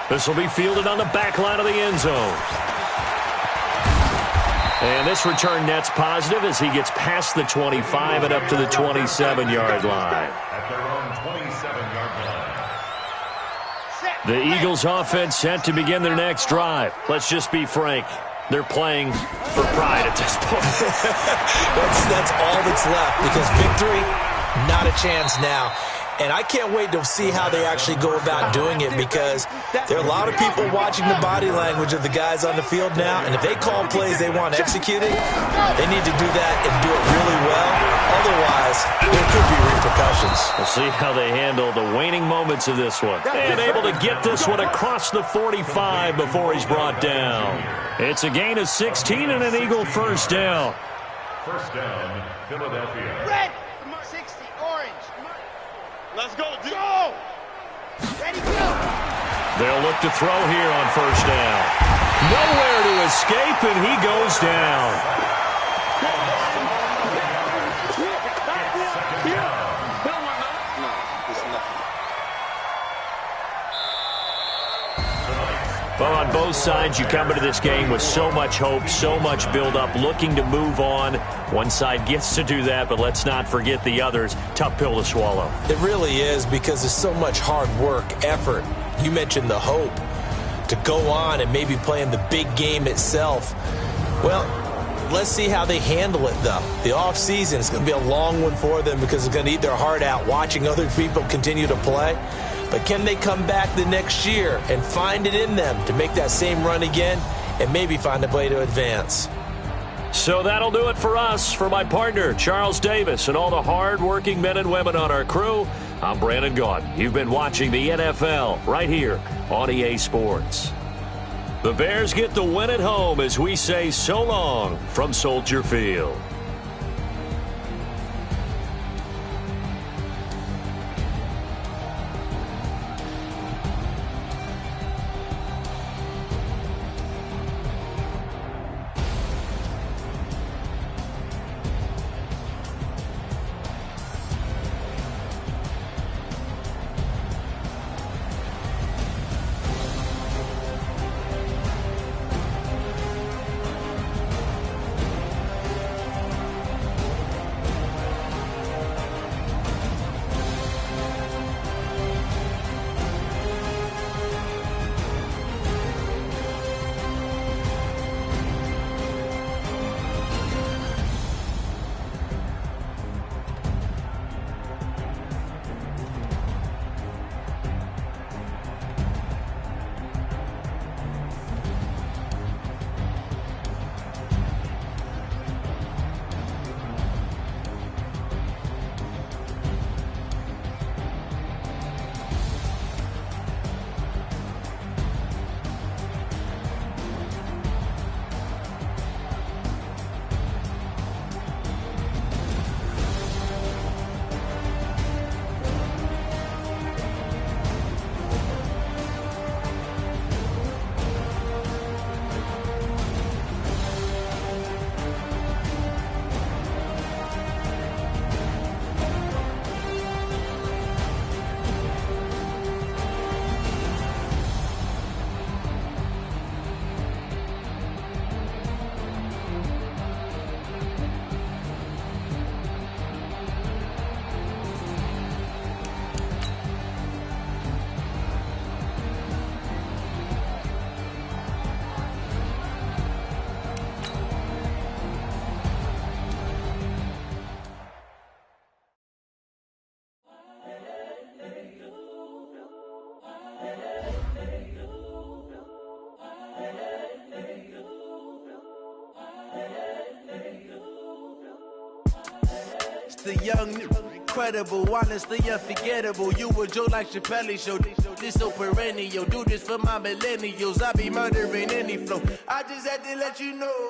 This will be fielded on the back line of the end zone. And this return net's positive as he gets past the 25 and up to the 27-yard line. At their own 27-yard line. The Eagles offense set to begin their next drive. Let's just be frank. They're playing for pride at this point. that's all that's left, because victory, not a chance now. And I can't wait to see how they actually go about doing it, because there are a lot of people watching the body language of the guys on the field now, and if they call plays they want executed, they need to do that and do it really well. Otherwise, there could be repercussions. We'll see how they handle the waning moments of this one. And able to get this one across the 45 before he's brought down. It's a gain of 16 and an Eagle first down. First down, Philadelphia. Red, 60, orange. Let's go, dude. Go! Ready, go! They'll look to throw here on first down. Nowhere to escape, and he goes down. Well, on both sides, you come into this game with so much hope, so much build-up, looking to move on. One side gets to do that, but let's not forget the others. Tough pill to swallow. It really is, because there's so much hard work, effort. You mentioned the hope to go on and maybe play in the big game itself. Well, let's see how they handle it, though. The offseason is going to be a long one for them, because it's going to eat their heart out watching other people continue to play. But can they come back the next year and find it in them to make that same run again and maybe find a way to advance? So that'll do it for us. For my partner, Charles Davis, and all the hard-working men and women on our crew, I'm Brandon Gaudin. You've been watching the NFL right here on EA Sports. The Bears get the win at home as we say so long from Soldier Field. the young, incredible, honestly unforgettable. You a joke like Chappelle Show. This so perennial. Do this for my millennials. I be murdering any flow. I just had to let you know.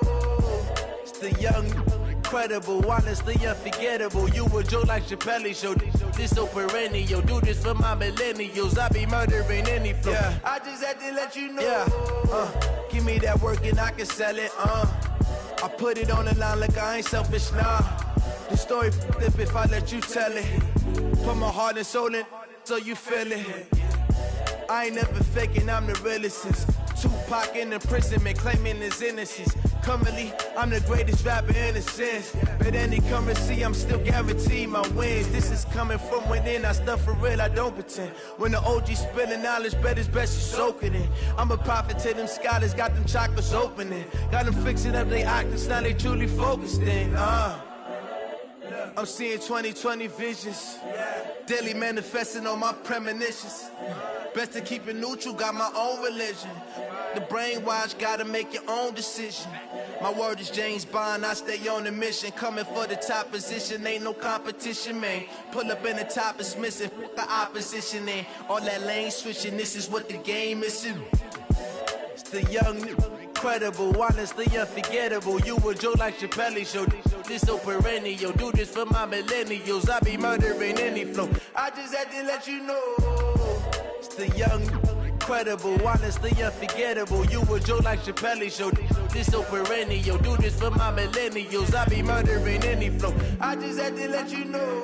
It's the young, incredible, honestly unforgettable. You a joke like Chappelle Show. This so perennial. Do this for my millennials. I be murdering any flow. Yeah. I just had to let you know. Yeah. Give me that work and I can sell it. I put it on the line like I ain't selfish, nah. The story flip if I let you tell it. Put my heart and soul in so you feel it. I ain't never faking, I'm the realest since Tupac in imprisonment, claiming his innocence. Currently, I'm the greatest rapper in a sense. But any currency, I'm still guaranteed my wins. This is coming from within, I stuff for real, I don't pretend. When the OG spilling knowledge, bet it's best you soak it in. I'm a prophet to them scholars, got them chakras opening. Got them fixing up their octaves, now they truly focused in. I'm seeing 2020 visions, daily manifesting on my premonitions. Best to keep it neutral, got my own religion. The brainwash, gotta make your own decision. My word is James Bond, I stay on the mission. Coming for the top position, ain't no competition, man. Pull up in the top, it's missing, the opposition in. All that lane switching, this is what the game is. It's the young, incredible, honestly unforgettable. You a joke like Chappelle Show. This so perennial. Do this for my millennials. I be murdering any flow. I just had to let you know. It's the young, incredible, honestly unforgettable. You a joke like Chappelle Show. This so perennial. Do this for my millennials. I be murdering any flow. I just had to let you know.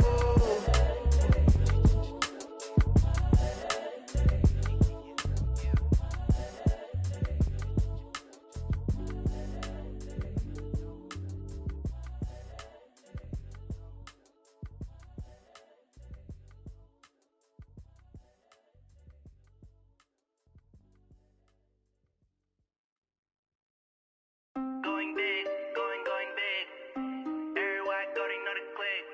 Going big, going big. Everywhere I go, they know the click.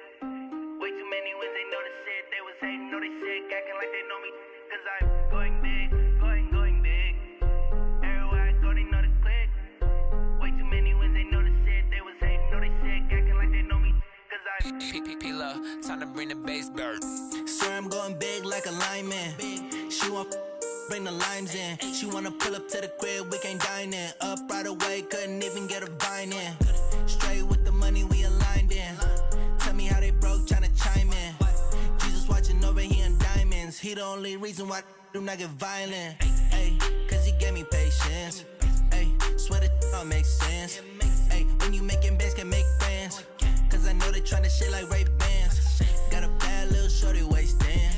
Way too many wins, they know the shit. They was hating, know they sick, acting like they know me. Cause I'm going big, going big. Everywhere I go, they know the click. Way too many wins, they know the shit. They was hating, know they sick, acting like they know me. Cause I'm P-P-P-Lo, time to bring the bass bird. Sir, I'm going big like a lineman. She want bring the limes in. She wanna pull up to the crib, we can't dine in. Up right away, couldn't even get a vine in. Straight with the money, we aligned in. Tell me how they broke, tryna chime in. Jesus watching over here in diamonds. He the only reason why I do not get violent. Ay, cause he gave me patience. Ay, swear that all makes sense. Ay, when you making bands, can make friends. Cause I know they tryna shit like Ray-Bans. Got a bad little shorty wasting.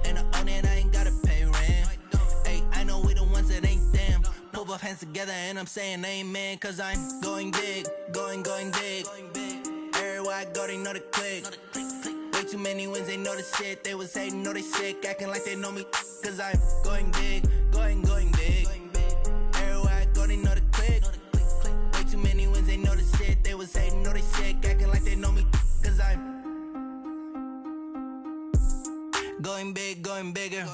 And I own it, I ain't gotta pay rent. I know we the ones that ain't them. Pull both hands together and I'm saying amen. Cause I'm going big, going big. Everywhere I go, they know the click. Way too many wins, they know the shit. They was hating, know they sick, acting like they know me. Cause I'm going big, going big. Everywhere I go, they know the click. Way too many wins, they know the shit. They was hating, know they sick, acting like they know me. Cause I'm going big, going bigger.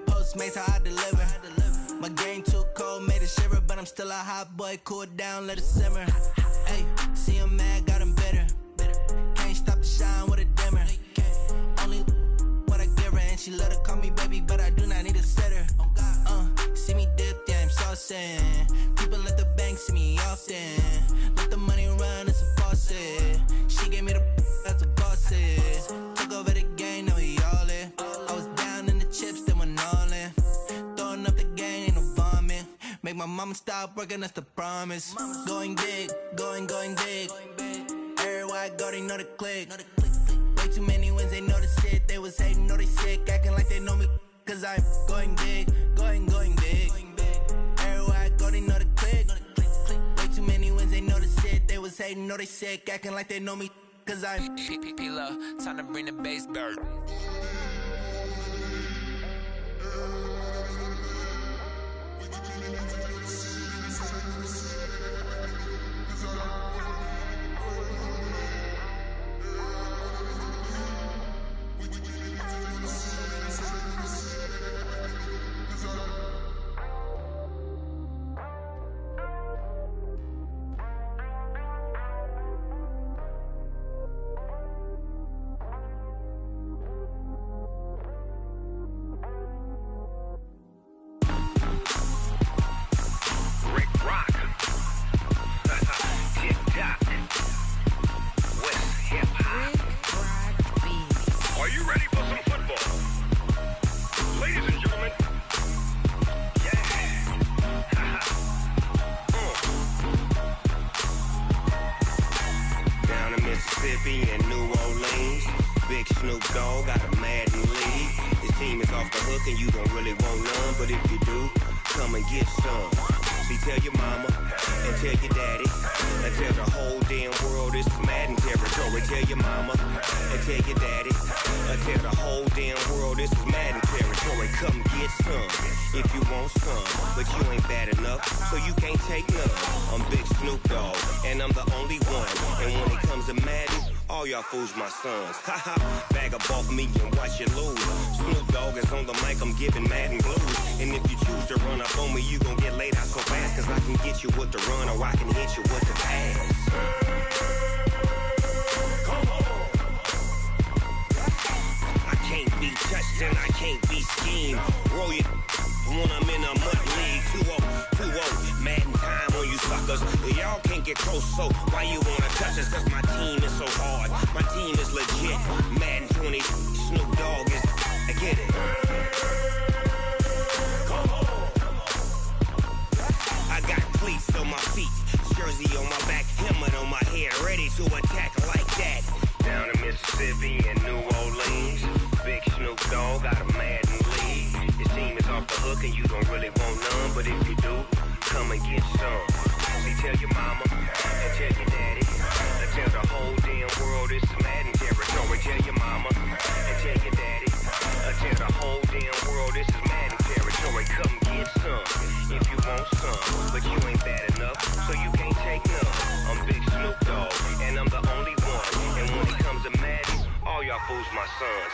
Postmates how I deliver. My game too cold, made it shiver, but I'm still a hot boy. Cool down, let it simmer. Hey, see him mad, got him bitter. Can't stop the shine with a dimmer. Only what I give her, and she let her call me baby, but I do not need a sitter. See me dip, yeah, I'm saucing. People at the bank see me often. Let the money run, it's a faucet. She gave me the that's a faucet. Took over the game, now we all in. I was down in the chips, then went all in. Throwing up the game, ain't no vomit. Make my mama stop working, that's the promise. Going big, going big. Everywhere I go, they know the click. Way too many wins, they know the shit. They was hating, know they sick, acting like they know me. Cause I'm going big, going big. Everywhere I go, they know the click. Way too many wins, they know the shit. They was hating, know they sick, acting like they know me. Cause I'm P-P-P-Lo, time to bring the bass bird. off the hook and you don't really want none. But if you do, come and get some. See, tell your mama and tell your daddy and tell the whole damn world this is Madden territory. Tell your mama and tell your daddy and tell the whole damn world this is Madden territory. Come get some if you want some, but you ain't bad enough, so you can't take none. I'm Big Snoop Dogg, and I'm the only one. And when it comes to Madden, all y'all fools my sons. Haha, bag up off me and watch you lose. Snoop Dogg is on the mic, I'm giving Madden blues. And if you choose to run up on me, you gon' get laid out so fast, cause I can get you with the run or I can hit you with the pass. I can't be touched and I can't be schemed. Roll it when I'm in a mud league. 2-0, Madden time on you suckers. Y'all can't get close, so why you wanna touch us? Cause my team is so hard, my team is legit. Madden 20, Snoop Dogg is, I get it. I got cleats on my feet, jersey on my back, helmet on my head, ready to attack like that. Down in Mississippi and New Orleans, Big Snoop Dogg got a Madden league. Your team is off the hook and you don't really want none, but if you do, come and get some. See, tell your mama and tell your daddy and tell the whole damn world this is Madden territory. Tell your mama and tell your daddy and tell the whole damn world this is Madden territory. Come get some if you want some, but you ain't bad enough, so you can't take none. I'm Big Snoop Dogg, and I'm the only one. And when it comes to Madden, all y'all fools my sons.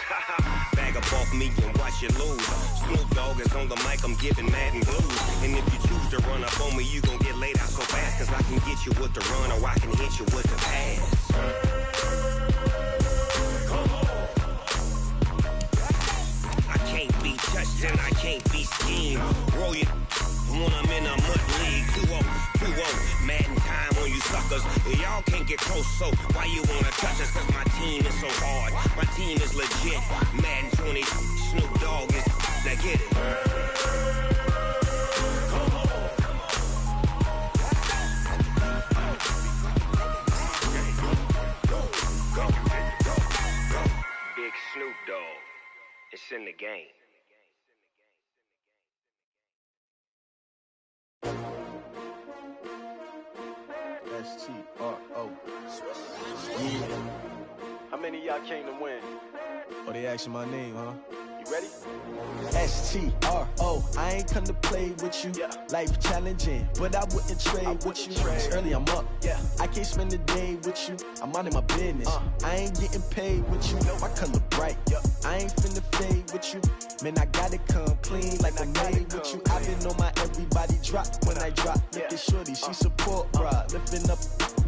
Bag up off me and watch you lose. Snoop Dogg is on the mic, I'm giving Madden blues. And if you choose to run up on me, you gon' get laid out so fast, cause I can get you with the run or I can hit you with the pass. I can't be touched and I can't be schemed. Roll it when I'm in a mud league. 2-0, Madden time on you suckers. Y'all can't get close, so why you wanna touch us? Cause my team is so hard, my team is legit. Madden 20, Snoop Dogg is, now get it. Big Snoop Dogg, it's in the game. S-T-R-O. How many of y'all came to win? Oh, they asking my name, huh? You ready? S-T-R-O. I ain't come to play with you. Life challenging, but I wouldn't trade with you. It's early, I'm up. I can't spend the day with you. I'm out of my business. I ain't getting paid with you. My color bright. I ain't finna fade with you. Man, I gotta come clean like I made with you. I've been on my everybody drop when I drop. Look at shorty, she support ride. Lifting up,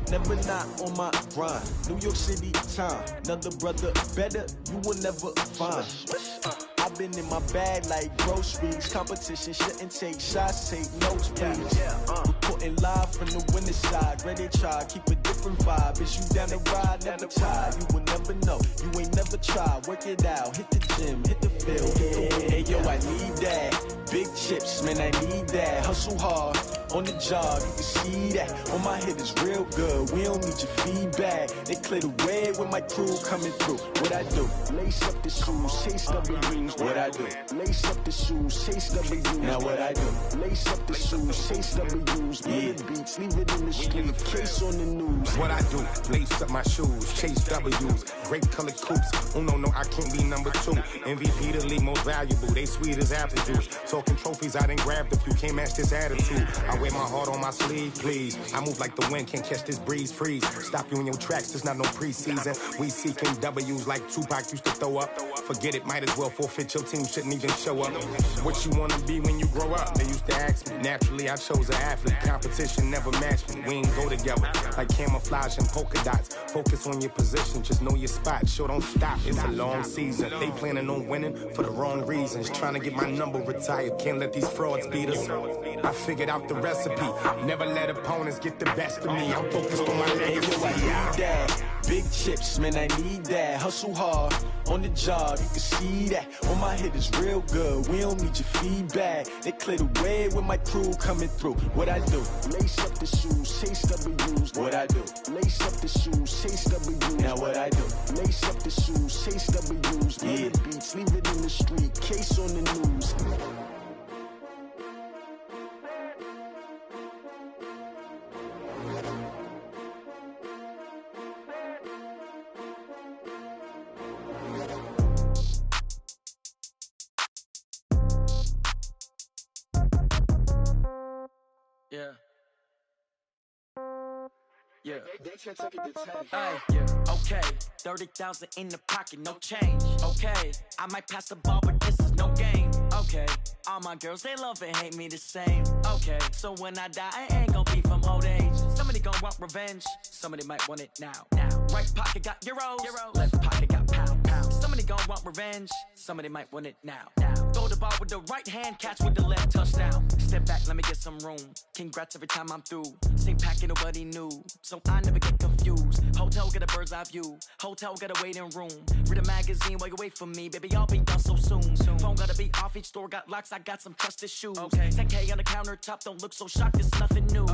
never not on my grind. New York City time, another brother better you will never find. I've been in my bag like groceries. Competition shouldn't take shots, take notes, please. Reporting live from the winning side. Ready to try, keep a different vibe. Is you down the ride, never tired. You will never know, you ain't never tried. Work it out, hit the gym, hit the field. Hey yo, I need that. Big chips, man, I need that. Hustle hard on the job, you can see that. On my head is real good, we don't need your feedback. They clear the way with my crew coming through. What I do? Lace up the shoes, chase W's. What I do? Lace up the shoes, chase W's. Now what I do? Lace up the shoes, chase W's. Bring the beats, leave it in the street, case on the news. What I do? Lace up my shoes, chase W's. Great colored coops. Oh no, I can't be number 2. MVP the league most valuable. They sweet as apple juice. Talking trophies, I done grabbed a few. Can't match this attitude. I wear my heart on my sleeve, please. I move like the wind, can't catch this breeze, freeze. Stop you in your tracks, there's not no preseason. We seeking W's like Tupac used to throw up. Forget it, might as well forfeit, your team shouldn't even show up. What you wanna be when you grow up? They used to ask me. Naturally, I chose an athlete. Competition never matched me. We ain't go together like camouflage and polka dots. Focus on your position, just know your spot. Sure, don't stop, it's a long season. They planning on winning for the wrong reasons. Trying to get my number retired, can't let these frauds beat us. I figured out the recipe. Never let opponents get the best of me. I'm focused on my legacy. Big chips, man, I need that. Hustle hard on the job, you can see that. On my head is real good, we don't need your feedback. They clear the way with my crew coming through. What I do? Lace up the shoes, chase W's. What I do? Lace up the shoes, chase W's. Now what I do? Lace up the shoes, chase W's. Yeah. The beats, leave it in the street, case on the news. Yeah. Yeah. Ay, yeah. Okay. 30,000 in the pocket, no change. Okay. I might pass the ball, but this is no game. Okay. All my girls, they love and hate me the same. Okay. So when I die, I ain't gon' be from old age. Somebody gon' want revenge. Somebody might want it now. Right pocket got euros. Left pocket got pound. Somebody gon' want revenge. Somebody might want it now. Throw the ball with the right hand, catch with the left, touchdown. Step back, let me get some room. Congrats every time I'm through. Same packet, nobody knew. So I never get confused. Hotel get a bird's eye view. Hotel get a waiting room. Read a magazine while you wait for me. Baby, I'll be done so soon. Phone gotta be off, each store got locks. I got some trusted shoes. 10K on the countertop, don't look so shocked, it's nothing new.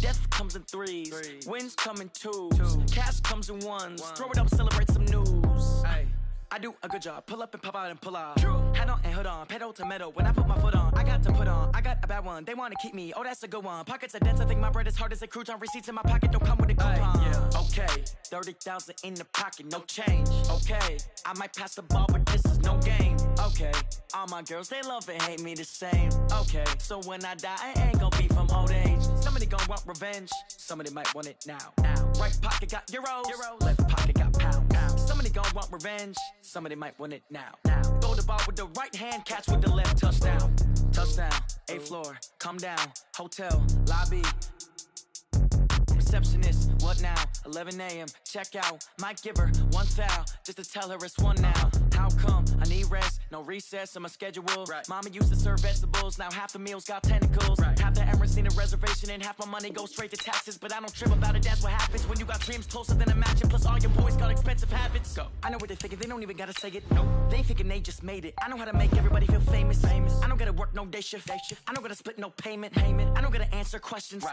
Death comes in threes. Wins come in twos. Cash comes in ones. Throw it up, celebrate some news. I do a good job. Pull up and pop out and pull out. Head on and hood on. Pedal to metal. When I put my foot on, I got to put on. I got a bad one. They want to keep me. Oh, that's a good one. Pockets are dense. I think my bread is hard as a crouton. Receipts in my pocket don't come with a coupon. Okay. 30,000 in the pocket. No change. Okay. I might pass the ball, but this is no game. Okay. All my girls, they love and hate me the same. Okay. So when I die, I ain't gon' be from old age. Somebody gon' want revenge. Somebody might want it now. Right pocket got euros. Left pocket got pound. Somebody gon' want revenge. Somebody might want it now. Throw the ball with the right hand, catch with the left, touchdown. Touchdown, 8th floor, come down. Hotel, lobby. Receptionist, what now? 11 a.m., check out. Might give her one foul, just to tell her it's one now. How come? I need rest, no recess in my schedule. Mama used to serve vegetables, now half the meals got tentacles. Half the Emirates need a reservation and half my money goes straight to taxes. But I don't trip about it, that's what happens when you got dreams closer than a match. Plus all your boys got expensive habits. Go. I know what they're thinking, they don't even gotta say it. No, they thinking they just made it. I know how to make everybody feel famous. I don't gotta work no day shift. I don't gotta split no payment. I don't gotta answer questions.